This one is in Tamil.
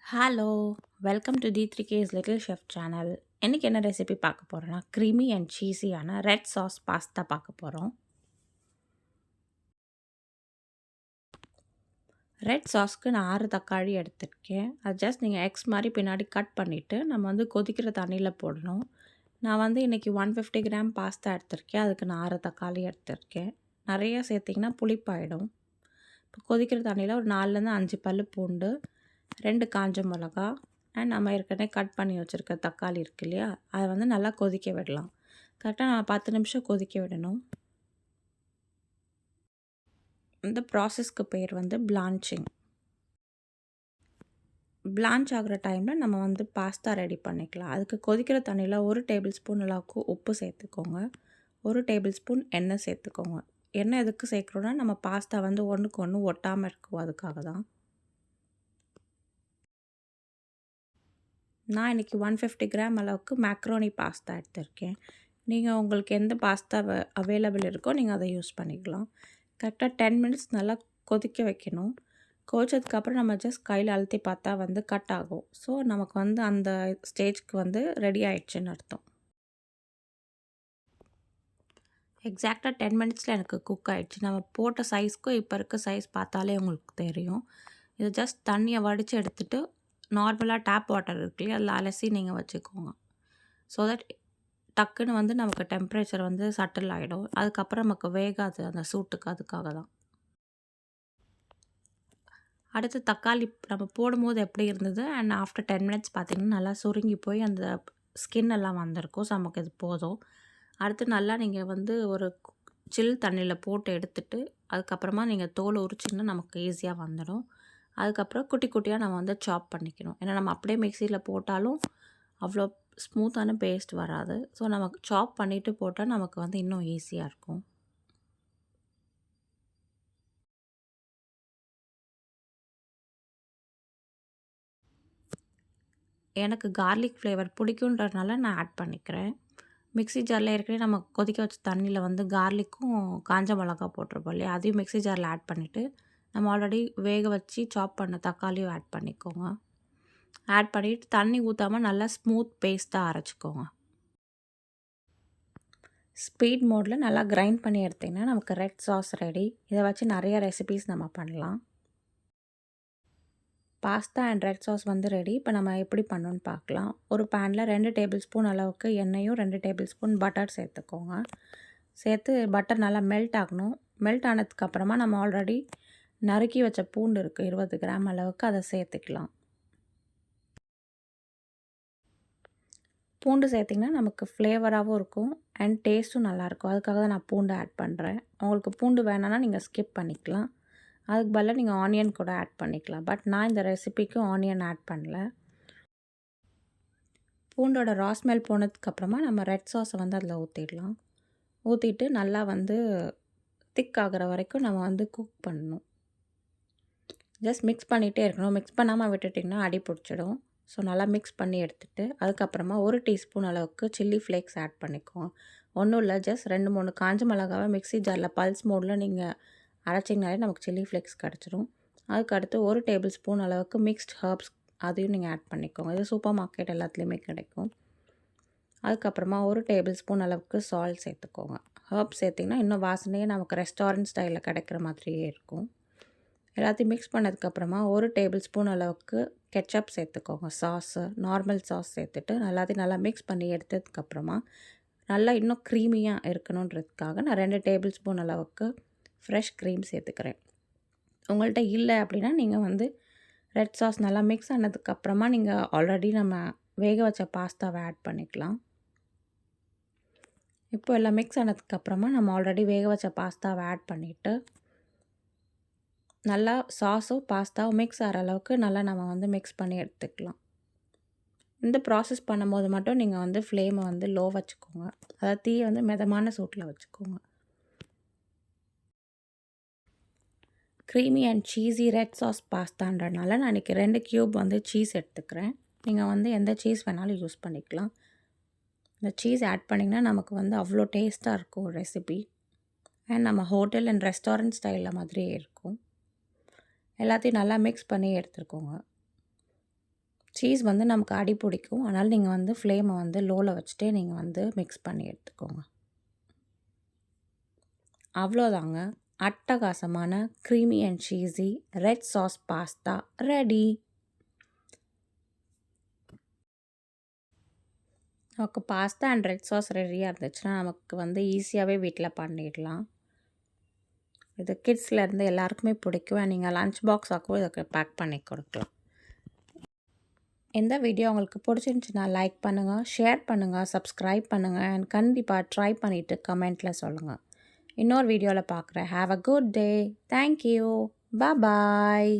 Hello! Welcome to D3K's little chef channel. இன்னைக்கு என்ன ரெசிபி பார்க்க போறோம்னா, க்ரீமி அண்ட் சீஸியான ரெட் சாஸ் பாஸ்தா பார்க்க போறோம். ரெட் சாஸ்க்கு நான் 6 தக்காளி எடுத்திருக்கேன். அது ஜஸ்ட் நீங்கள் எக்ஸ் மாரி பின்னாடி கட் பண்ணிவிட்டு நம்ம வந்து கொதிக்கிற தண்ணியில் போடணும். நான் வந்து இன்றைக்கி 150 கிராம் பாஸ்தா எடுத்திருக்கேன். அதுக்கு நான் 6 தக்காளி எடுத்திருக்கேன். நிறையா சேர்த்திங்கன்னா புளிப்பாயிடும். இப்போ கொதிக்கிற தண்ணியில் ஒரு 4லேருந்து 5 பல் பூண்டு, 2 காஞ்ச மிளகா அண்ட் நம்ம ஏற்கனவே கட் பண்ணி வச்சுருக்க தக்காளி இருக்கு இல்லையா, அதை வந்து நல்லா கொதிக்க விடலாம். கரெக்டாக நம்ம 10 நிமிஷம் கொதிக்க விடணும். இந்த ப்ராசஸ்க்கு பேர் வந்து பிளான்ச்சிங். பிளான்ச் ஆகிற டைமில் நம்ம வந்து பாஸ்தா ரெடி பண்ணிக்கலாம். அதுக்கு கொதிக்கிற தண்ணியில் 1 டேபிள் ஸ்பூன் அளவுக்கு உப்பு சேர்த்துக்கோங்க. 1 டேபிள் ஸ்பூன் எண்ணெய் சேர்த்துக்கோங்க. எண்ணெய் எதுக்கு சேர்க்குறோன்னா நம்ம பாஸ்தா வந்து ஒன்றுக்கு ஒன்று ஒட்டாமல் இருக்கும், அதுக்காக தான். நான் இன்றைக்கி 150 கிராம் அளவுக்கு மேக்ரோனி பாஸ்தா எடுத்திருக்கேன். நீங்கள் உங்களுக்கு எந்த பாஸ்தா அவைலபிள் இருக்கோ நீங்கள் அதை யூஸ் பண்ணிக்கலாம். கரெக்டாக 10 மினிட்ஸ் நல்லா கொதிக்க வைக்கணும். கொதிச்சதுக்கப்புறம் நம்ம ஜஸ்ட் கையில் அழுத்தி பார்த்தா வந்து கட் ஆகும். ஸோ நமக்கு வந்து அந்த ஸ்டேஜ்க்கு வந்து ரெடி ஆயிடுச்சுன்னு அர்த்தம். எக்ஸாக்டாக 10 மினிட்ஸில் எனக்கு குக் ஆகிடுச்சு. நம்ம போட்ட சைஸ்க்கும் இப்போ இருக்க சைஸ் பார்த்தாலே உங்களுக்கு தெரியும். இது ஜஸ்ட் தண்ணியை வடித்து எடுத்துகிட்டு நார்மலாக டேப் வாட்டர் இருக்கு இல்லையா, அதில் அலசி நீங்கள் வச்சுக்கோங்க. ஸோ தட் டக்குன்னு வந்து நமக்கு டெம்பரேச்சர் வந்து சட்டில் ஆகிடும். அதுக்கப்புறம் நமக்கு வேகாது அந்த சூட்டுக்கு, அதுக்காக தான். அடுத்து தக்காளி நம்ம போடும்போது எப்படி இருந்தது அண்ட் ஆஃப்டர் 10 மினிட்ஸ் பார்த்திங்கன்னா நல்லா சுருங்கி போய் அந்த ஸ்கின் எல்லாம் வந்திருக்கும். ஸோ நமக்கு இது போதும். அடுத்து நல்லா நீங்கள் வந்து ஒரு சில் தண்ணியில் போட்டு எடுத்துட்டு அதுக்கப்புறமா நீங்கள் தோல் உரிச்சிங்கன்னா நமக்கு ஈஸியாக வந்துடும். அதுக்கப்புறம் குட்டி குட்டியாக நம்ம வந்து சாப் பண்ணிக்கணும். ஏன்னா நம்ம அப்படியே மிக்சியில் போட்டாலும் அவ்வளோ ஸ்மூத்தான பேஸ்ட் வராது. ஸோ நமக்கு சாப் பண்ணிவிட்டு போட்டால் நமக்கு வந்து இன்னும் ஈஸியாக இருக்கும். எனக்கு கார்லிக் ஃப்ளேவர் பிடிக்குன்றதுனால நான் ஆட் பண்ணிக்கிறேன். மிக்ஸி ஜாரில் ஏற்கனவே நம்ம கொதிக்க வச்ச தண்ணியில் வந்து கார்லிக்கும் காஞ்ச மிளகா போட்டிருப்போம் இல்லையா, அதையும் மிக்ஸி ஜாரில் ஆட் பண்ணிவிட்டு நம்ம ஆல்ரெடி வேக வச்சு சாப் பண்ண தக்காளியும் ஆட் பண்ணிக்கோங்க. ஆட் பண்ணிவிட்டு தண்ணி ஊற்றாமல் நல்லா ஸ்மூத் பேஸ்ட்டாக அரைச்சிக்கோங்க. ஸ்பீட் மோடில் நல்லா கிரைண்ட் பண்ணி எடுத்திங்கன்னா நமக்கு ரெட் சாஸ் ரெடி. இதை வச்சு நிறைய ரெசிபீஸ் நம்ம பண்ணலாம். பாஸ்தா அண்ட் ரெட் சாஸ் வந்து ரெடி. இப்போ நம்ம எப்படி பண்ணணும்னு பார்க்கலாம். ஒரு பேனில் 2 டேபிள் ஸ்பூன் அளவுக்கு எண்ணெயும் 2 டேபிள் ஸ்பூன் பட்டர் சேர்த்துக்கோங்க. சேர்த்து பட்டர் நல்லா மெல்ட் ஆகணும். மெல்ட் ஆனதுக்கப்புறமா நம்ம ஆல்ரெடி நறுக்கி வச்ச பூண்டு இருக்குது 20 கிராம் அளவுக்கு, அதை சேர்த்துக்கலாம். பூண்டு சேர்த்திங்கன்னா நமக்கு ஃப்ளேவராகவும் இருக்கும் அண்ட் டேஸ்ட்டும் நல்லாயிருக்கும். அதுக்காக தான் நான் பூண்டு ஆட் பண்ணுறேன். உங்களுக்கு பூண்டு வேணான்னா நீங்கள் ஸ்கிப் பண்ணிக்கலாம். அதுக்கு பதிலாக நீங்கள் ஆனியன் கூட ஆட் பண்ணிக்கலாம். பட் நான் இந்த ரெசிபிக்கு ஆனியன் ஆட் பண்ணல. பூண்டோட ரா ஸ்மெல் போனதுக்கப்புறமா நம்ம ரெட் சாஸை வந்து அதில் ஊற்றிடலாம். ஊற்றிட்டு நல்லா வந்து திக் ஆகிற வரைக்கும் நம்ம வந்து குக் பண்ணணும். ஜஸ்ட் மிக்ஸ் பண்ணிகிட்டே இருக்கணும். மிக்ஸ் பண்ணாமல் விட்டுட்டிங்கன்னா அடி பிடிச்சிடும். ஸோ நல்லா மிக்ஸ் பண்ணி எடுத்துகிட்டு அதுக்கப்புறமா 1 டீஸ்பூன் அளவுக்கு சில்லி ஃப்ளேக்ஸ் ஆட் பண்ணிக்கோங்க. ஒன்றும் இல்லை, ஜஸ்ட் 2-3 காஞ்ச மிளகாவை மிக்ஸி ஜாரில் பல்ஸ் மோடில் நீங்கள் அரைச்சிங்கனாலே நமக்கு சில்லி ஃப்ளேக்ஸ் கிடச்சிரும். அதுக்கடுத்து 1 டேபிள் ஸ்பூன் அளவுக்கு மிக்ஸ்ட் ஹர்ப்ஸ், அதையும் நீங்கள் ஆட் பண்ணிக்கோங்க. இது சூப்பர் மார்க்கெட் எல்லாத்துலேயுமே கிடைக்கும். அதுக்கப்புறமா 1 டேபிள் ஸ்பூன் அளவுக்கு சால்ட் சேர்த்துக்கோங்க. ஹர்ப்ஸ் சேர்த்திங்கன்னா இன்னும் வாசனையே நமக்கு ரெஸ்டாரண்ட் ஸ்டைலில் கிடைக்கிற மாதிரியே இருக்கும். எல்லாத்தையும் மிக்ஸ் பண்ணதுக்கப்புறமா 1 டேபிள் ஸ்பூன் அளவுக்கு கெச்சப் சேர்த்துக்கோங்க. சாஸு நார்மல் சாஸ் சேர்த்துட்டு எல்லாத்தையும் நல்லா மிக்ஸ் பண்ணி எடுத்ததுக்கப்புறமா நல்லா இன்னும் க்ரீமியாக இருக்கணுன்றதுக்காக நான் 2 டேபிள் ஸ்பூன் அளவுக்கு ஃப்ரெஷ் க்ரீம் சேர்த்துக்கிறேன். உங்கள்கிட்ட இல்லை அப்படின்னா நீங்கள் வந்து ரெட் சாஸ் நல்லா மிக்ஸ் ஆனதுக்கப்புறமா நீங்கள் ஆல்ரெடி நம்ம வேக வச்ச பாஸ்தாவை ஆட் பண்ணிக்கலாம். இப்போ எல்லாம் மிக்ஸ் ஆனதுக்கப்புறமா நம்ம ஆல்ரெடி வேக வச்ச பாஸ்தாவை ஆட் பண்ணிவிட்டு நல்லா சாஸும் பாஸ்தாவும் மிக்ஸ் ஆகிற அளவுக்கு நல்லா நம்ம வந்து மிக்ஸ் பண்ணி எடுத்துக்கலாம். இந்த ப்ராசஸ் பண்ணும்போது மட்டும் நீங்கள் வந்து ஃப்ளேமை வந்து லோ வச்சுக்கோங்க. அதாவது தீயை வந்து மிதமான சூட்டில் வச்சுக்கோங்க. Creamy and cheesy red sauce பாஸ்தான்றனால நான் இன்றைக்கி 2 க்யூப் வந்து சீஸ் எடுத்துக்கிறேன். நீங்கள் வந்து எந்த சீஸ் வேணாலும் யூஸ் பண்ணிக்கலாம். இந்த சீஸ் ஆட் பண்ணிங்கன்னா நமக்கு வந்து அவ்வளோ டேஸ்ட்டாக இருக்கும் ரெசிபி. அண்ட் நம்ம ஹோட்டல் அண்ட் ரெஸ்டாரண்ட் ஸ்டைலில் மாதிரியே இருக்கும். எல்லாத்தையும் நல்லா மிக்ஸ் பண்ணி எடுத்துக்கோங்க. சீஸ் வந்து நமக்கு அடி பிடிக்கும். அதனால் நீங்கள் வந்து ஃப்ளேமை வந்து லோவில் வச்சுட்டே நீங்கள் வந்து மிக்ஸ் பண்ணி எடுத்துக்கோங்க. அவ்வளோதாங்க. அட்டகாசமான creamy and cheesy red sauce pasta ready. நமக்கு பாஸ்தா அண்ட் ரெட் சாஸ் ரெடியாக இருந்துச்சுன்னா நமக்கு வந்து ஈஸியாகவே வீட்டில் பண்ணிடலாம். இது கிட்ஸ்லேருந்து எல்லாருக்குமே பிடிக்கும். நீங்கள் லஞ்ச் பாக்ஸாகவும் இதுக்கு பேக் பண்ணி கொடுக்கலாம். இந்த வீடியோ உங்களுக்கு பிடிச்சிருந்துச்சுன்னா லைக் பண்ணுங்கள், ஷேர் பண்ணுங்கள், சப்ஸ்கிரைப் பண்ணுங்கள் அண்ட் கண்டிப்பாக ட்ரை பண்ணிவிட்டு கமெண்ட்டில் சொல்லுங்கள். இன்னொரு வீடியோவில் பார்க்குறேன். Have a good day. Thank you. Bye.